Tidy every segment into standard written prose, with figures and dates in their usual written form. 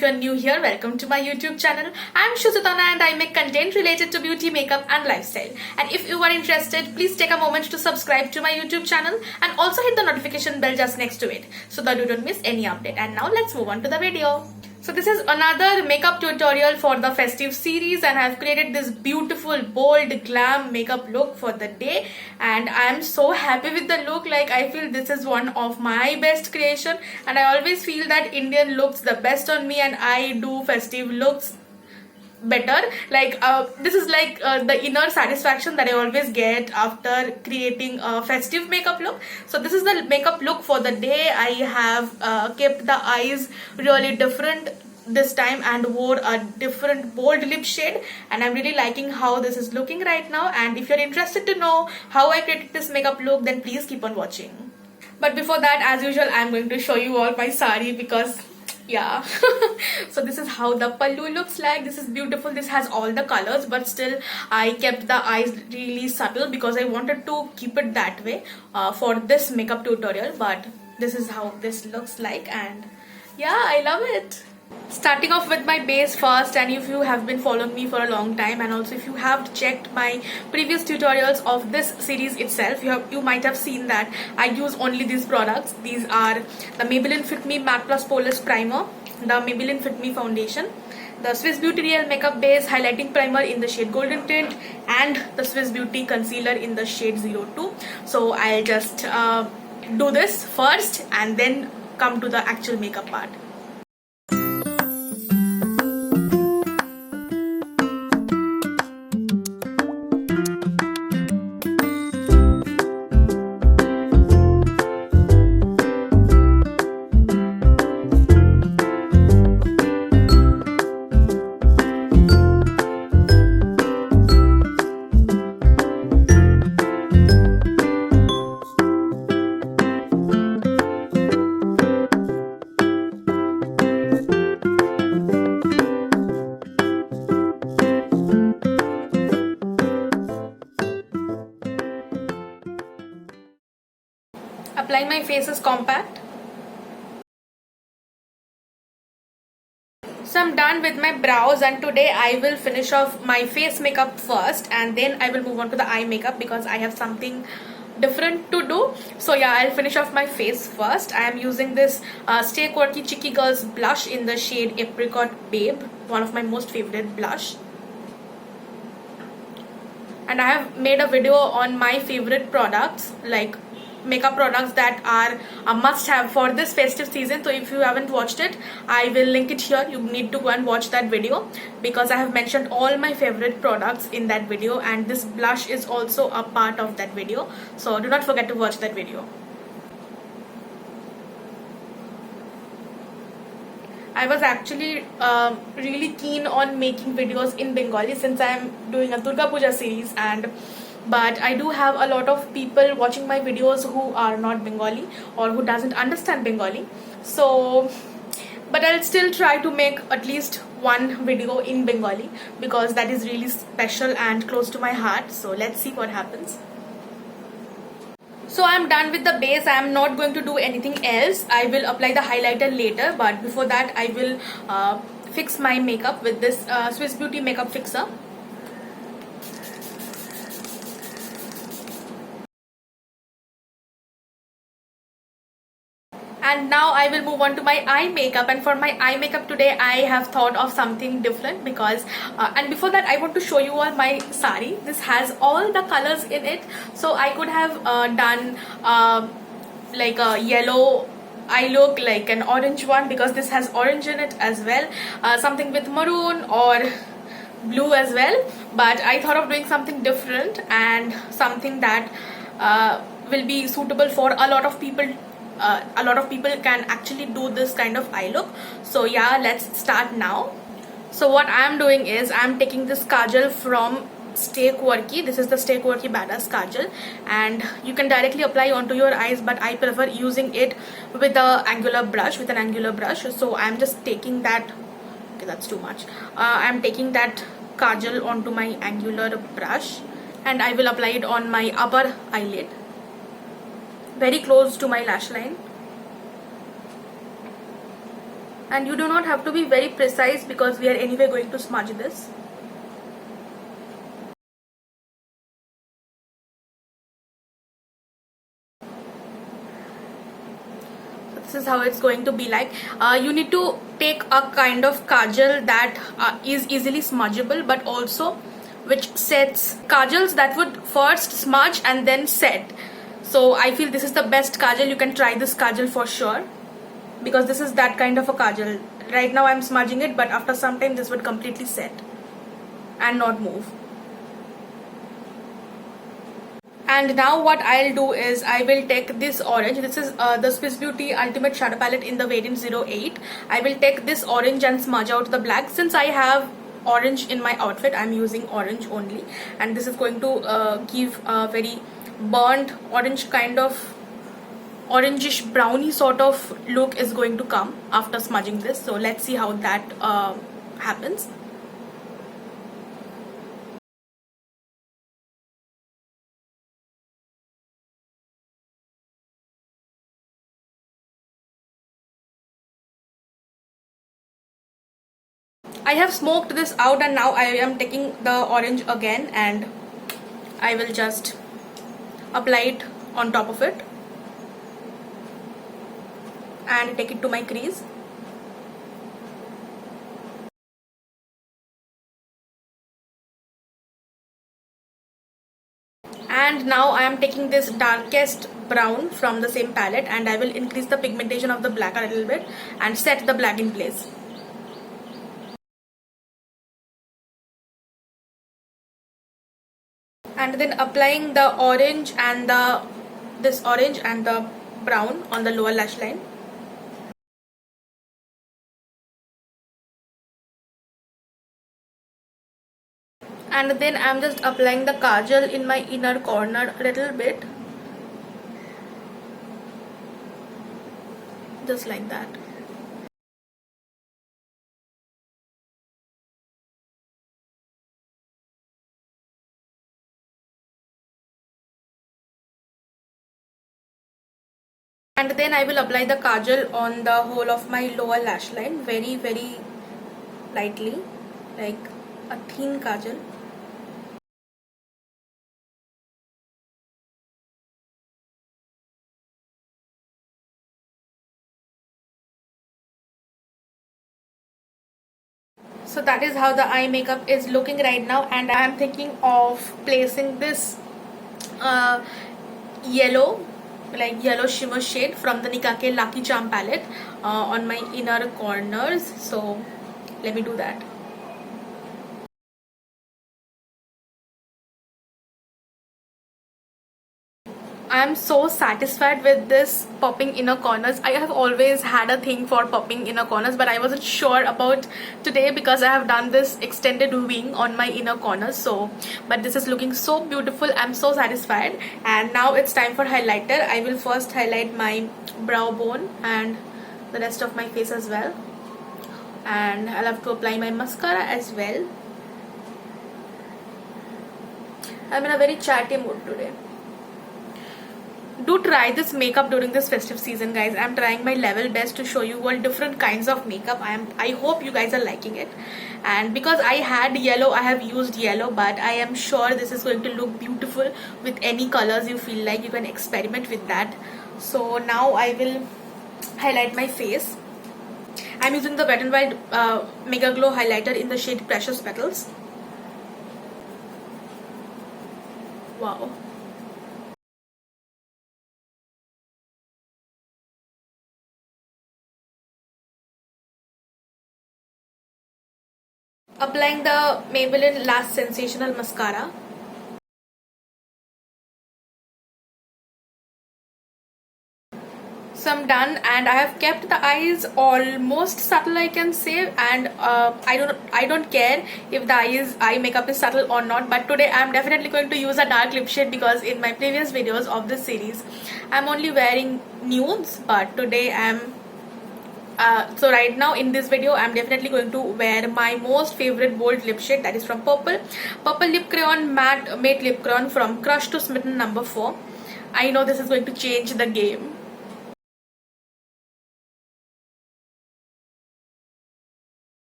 if you're new here, welcome to my YouTube channel. I'm Shusutana and I make content related to beauty, makeup and lifestyle. And if you are interested, please take a moment to subscribe to my YouTube channel and also hit the notification bell just next to it so that you don't miss any update. And now let's move on to the video. So this is another makeup tutorial for the festive series, and I've created this beautiful bold glam makeup look for the day, and I'm so happy with the look. Like, I feel this is one of my best creation, and I always feel that Indian looks the best on me and I do festive looks better. Like this is like the inner satisfaction that I always get after creating a festive makeup look. So this is the makeup look for the day. I have kept the eyes really different this time and wore a different bold lip shade, and I'm really liking how this is looking right now. And if you're interested to know how I created this makeup look, then please keep on watching. But before that, as usual, I'm going to show you all my sari because yeah. So this is how the pallu looks like. This is beautiful. This has all the colors, but still I kept the eyes really subtle because I wanted to keep it that way for this makeup tutorial. But this is how this looks like, and yeah, I love it. Starting off with my base first, and if you have been following me for a long time, and also if you have checked my previous tutorials of this series itself, you might have seen that I use only these products. These are the Maybelline Fit Me Matte Plus Poreless Primer, the Maybelline Fit Me Foundation, the Swiss Beauty Real Makeup Base Highlighting Primer in the shade Golden Tint, and the Swiss Beauty Concealer in the shade 02. So I'll just do this first and then come to the actual makeup part. Applying my face is compact. So I'm done with my brows, and today I will finish off my face makeup first and then I will move on to the eye makeup because I have something different to do. So yeah, I'll finish off my face first. I am using this Stay Quirky Cheeky Girls blush in the shade Apricot Babe, one of my most favorite blush. And I have made a video on my favorite products, like makeup products that are a must have for this festive season. So if you haven't watched it, I will link it here. You need to go and watch that video because I have mentioned all my favorite products in that video, and this blush is also a part of that video, so do not forget to watch that video. I was actually really keen on making videos in Bengali since I am doing a Durga Puja series, but I do have a lot of people watching my videos who are not Bengali or who doesn't understand Bengali. So, but I'll still try to make at least one video in Bengali because that is really special and close to my heart. So let's see what happens. So I'm done with the base. I am not going to do anything else. I will apply the highlighter later, but before that I will fix my makeup with this Swiss Beauty Makeup Fixer. And now I will move on to my eye makeup, and for my eye makeup today I have thought of something different because and before that I want to show you all my sari. This has all the colors in it, so I could have done like a yellow eye look, like an orange one because this has orange in it as well, something with maroon or blue as well, but I thought of doing something different and something that will be suitable for a lot of people. A lot of people can actually do this kind of eye look. So yeah, let's start now. So what I am doing is I am taking this kajal from Stay Quirky. This is the Stay Quirky Badass Kajal, and you can directly apply onto your eyes, but I prefer using it with an angular brush. So I'm just taking that. Okay, that's too much. I'm taking that kajal onto my angular brush, and I will apply it on my upper eyelid, very close to my lash line. And you do not have to be very precise because we are anyway going to smudge this. This is how it's going to be like. You need to take a kind of kajal that is easily smudgeable, but also which sets. Kajals that would first smudge and then set. So I feel this is the best kajal. You can try this kajal for sure, because this is that kind of a kajal. Right now I'm smudging it, but after some time this would completely set and not move. And now what I'll do is I will take this orange. This is the Swiss Beauty Ultimate Shadow Palette in the variant 08. I will take this orange and smudge out the black. Since I have orange in my outfit, I'm using orange only, and this is going to give a very burnt orange, kind of orangish browny sort of look is going to come after smudging this. So let's see how that happens. I have smoked this out, and now I am taking the orange again and I will just apply it on top of it and take it to my crease. And now I am taking this darkest brown from the same palette and I will increase the pigmentation of the black a little bit and set the black in place. And then applying the orange and this orange and the brown on the lower lash line. And then I'm just applying the kajal in my inner corner a little bit, just like that. And then I will apply the kajal on the whole of my lower lash line, very very lightly, like a thin kajal. So that is how the eye makeup is looking right now, and I am thinking of placing this yellow, like yellow shimmer shade from the Nikake Lucky Charm palette on my inner corners. So let me do that. I am so satisfied with this popping inner corners. I have always had a thing for popping inner corners, but I wasn't sure about today because I have done this extended wing on my inner corners. So, but this is looking so beautiful. I'm so satisfied. And now it's time for highlighter. I will first highlight my brow bone and the rest of my face as well. And I'll have to apply my mascara as well. I'm in a very chatty mood today. Do try this makeup during this festive season, guys. I'm trying my level best to show you all different kinds of makeup. I hope you guys are liking it. And because I had yellow, I have used yellow, but I am sure this is going to look beautiful with any colors you feel like. You can experiment with that. So now I will highlight my face. I'm using the Wet n Wild Mega Glow highlighter in the shade Precious Petals. Wow. Applying the Maybelline Last Sensational Mascara. So I'm done, and I have kept the eyes almost subtle, I can say, and I don't care if the eye makeup is subtle or not, but today I'm definitely going to use a dark lip shade because in my previous videos of this series I'm only wearing nudes, but today so right now in this video I'm definitely going to wear my most favorite bold lip shade, that is from Purple Lip Crayon Matte Lip Crayon from Crush to Smitten number 4. I know this is going to change the game.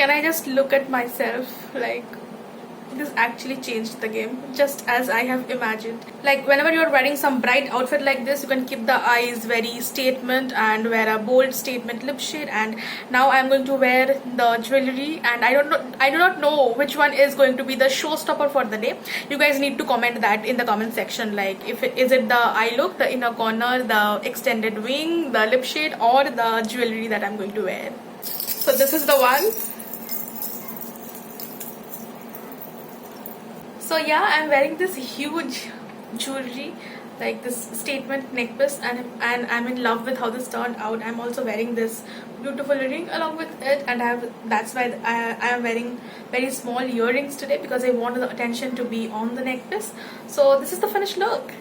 Can I just look at myself? Like, this actually changed the game, just as I have imagined. Like, whenever you're wearing some bright outfit like this, you can keep the eyes very statement and wear a bold statement lip shade. And now I'm going to wear the jewelry, and I do not know which one is going to be the showstopper for the day. You guys need to comment that in the comment section. Like, is it the eye look, the inner corner, the extended wing, the lip shade, or the jewelry that I'm going to wear? So this is the one. So yeah, I'm wearing this huge jewelry, like this statement necklace, and I'm in love with how this turned out. I'm also wearing this beautiful ring along with it, and that's why I am wearing very small earrings today, because I want the attention to be on the necklace. So this is the finished look.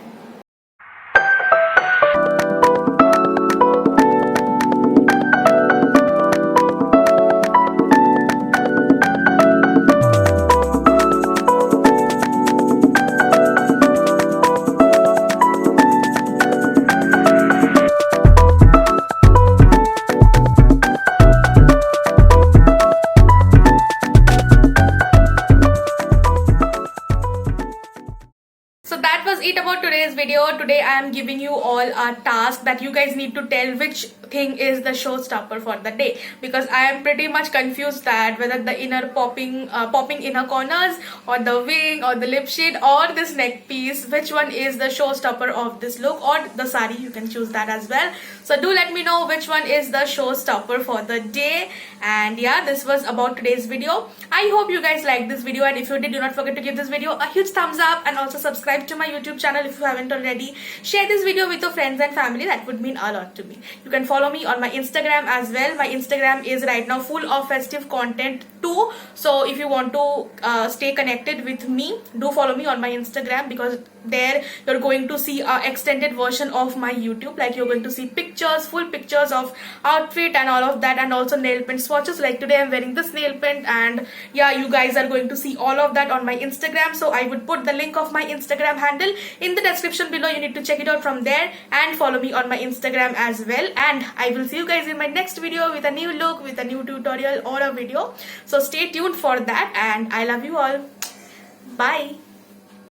So that was it about today's video. Today I am giving you all a task that you guys need to tell which thing is the showstopper for the day, because I am pretty much confused that whether the inner popping inner corners, or the wing, or the lip shade, or this neck piece, which one is the showstopper of this look, or the sari, you can choose that as well. So do let me know which one is the showstopper for the day. And yeah, this was about today's video. I hope you guys liked this video, and if you did, do not forget to give this video a huge thumbs up, and also subscribe to my YouTube channel if you haven't already. Share this video with your friends and family, that would mean a lot to me. You can follow me on my Instagram as well. My Instagram is right now full of festive content too, so if you want to stay connected with me, do follow me on my Instagram, because there you're going to see a extended version of my YouTube. Like, you're going to see pictures, full pictures of outfit and all of that, and also nail paint swatches. Like today I'm wearing this nail paint, and yeah, you guys are going to see all of that on my Instagram. So I would put the link of my Instagram handle in the description below. You need to check it out from there, and follow me on my Instagram as well. And I will see you guys in my next video with a new look, with a new tutorial or a video. So stay tuned for that, and I love you all. Bye.